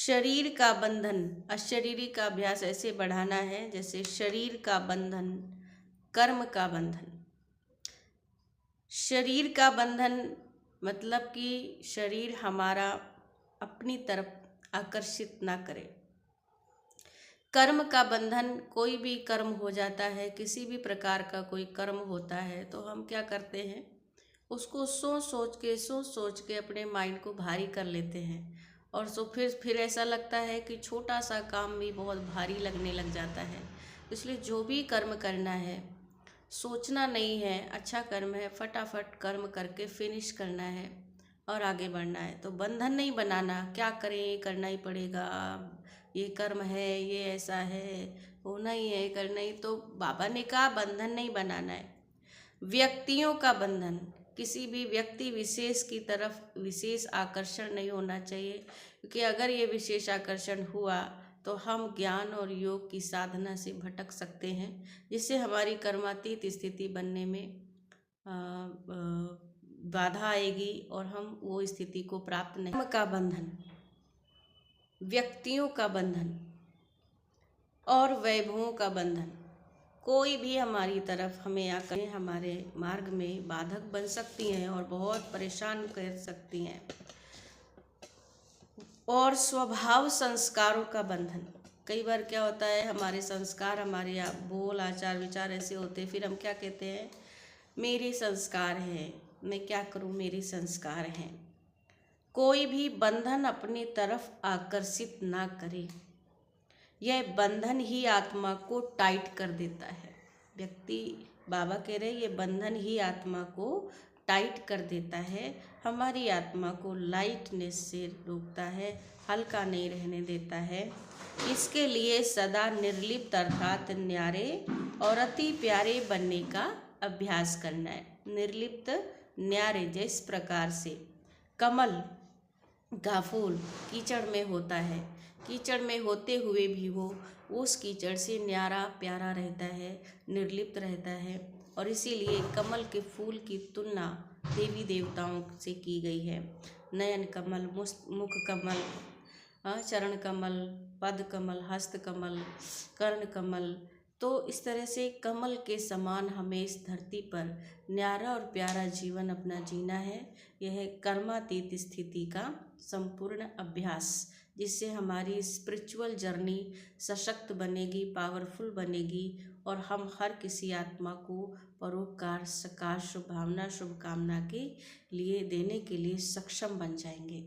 शरीर का बंधन, अशरीरी का अभ्यास ऐसे बढ़ाना है जैसे शरीर का बंधन, कर्म का बंधन। शरीर का बंधन मतलब कि शरीर हमारा अपनी तरफ आकर्षित ना करे। कर्म का बंधन, कोई भी कर्म हो जाता है, किसी भी प्रकार का कोई कर्म होता है तो हम क्या करते हैं, उसको सोच सोच के अपने माइंड को भारी कर लेते हैं और फिर ऐसा लगता है कि छोटा सा काम भी बहुत भारी लगने लग जाता है। इसलिए जो भी कर्म करना है, सोचना नहीं है, अच्छा कर्म है फटाफट कर्म करके फिनिश करना है और आगे बढ़ना है। तो बंधन नहीं बनाना, क्या करें करना ही पड़ेगा, ये कर्म है, ये ऐसा है, होना ही है, करना ही। तो बाबा ने कहा बंधन नहीं बनाना है। व्यक्तियों का बंधन, किसी भी व्यक्ति विशेष की तरफ विशेष आकर्षण नहीं होना चाहिए, क्योंकि अगर ये विशेष आकर्षण हुआ तो हम ज्ञान और योग की साधना से भटक सकते हैं, जिससे हमारी कर्मातीत स्थिति बनने में बाधा आएगी और हम वो स्थिति को प्राप्त नहीं। कर्म का बंधन, व्यक्तियों का बंधन और वैभवों का बंधन, कोई भी हमारी तरफ हमें आकर हमारे मार्ग में बाधक बन सकती हैं और बहुत परेशान कर सकती हैं। और स्वभाव संस्कारों का बंधन, कई बार क्या होता है, हमारे संस्कार, हमारे बोल आचार विचार ऐसे होते हैं, फिर हम क्या कहते हैं, मेरे संस्कार हैं, मैं क्या करूं, मेरे संस्कार हैं। कोई भी बंधन अपनी तरफ आकर्षित ना करे, यह बंधन ही आत्मा को टाइट कर देता है। व्यक्ति, बाबा कह रहे ये बंधन ही आत्मा को टाइट कर देता है, हमारी आत्मा को लाइटनेस से रोकता है, हल्का नहीं रहने देता है। इसके लिए सदा निर्लिप्त अर्थात न्यारे और अति प्यारे बनने का अभ्यास करना है। निर्लिप्त न्यारे, जिस प्रकार से कमल का फूल कीचड़ में होता है, कीचड़ में होते हुए भी वो उस कीचड़ से न्यारा प्यारा रहता है, निर्लिप्त रहता है। और इसीलिए कमल के फूल की तुलना देवी देवताओं से की गई है। नयन कमल, मुख कमल, चरण कमल, पद कमल, हस्त कमल, कर्ण कमल। तो इस तरह से कमल के समान हमें इस धरती पर न्यारा और प्यारा जीवन अपना जीना है। यह कर्मातीत स्थिति का संपूर्ण अभ्यास, जिससे हमारी स्पिरिचुअल जर्नी सशक्त बनेगी, पावरफुल बनेगी और हम हर किसी आत्मा को परोपकार, सकाश, शुभ भावना, शुभकामना के लिए देने के लिए सक्षम बन जाएंगे।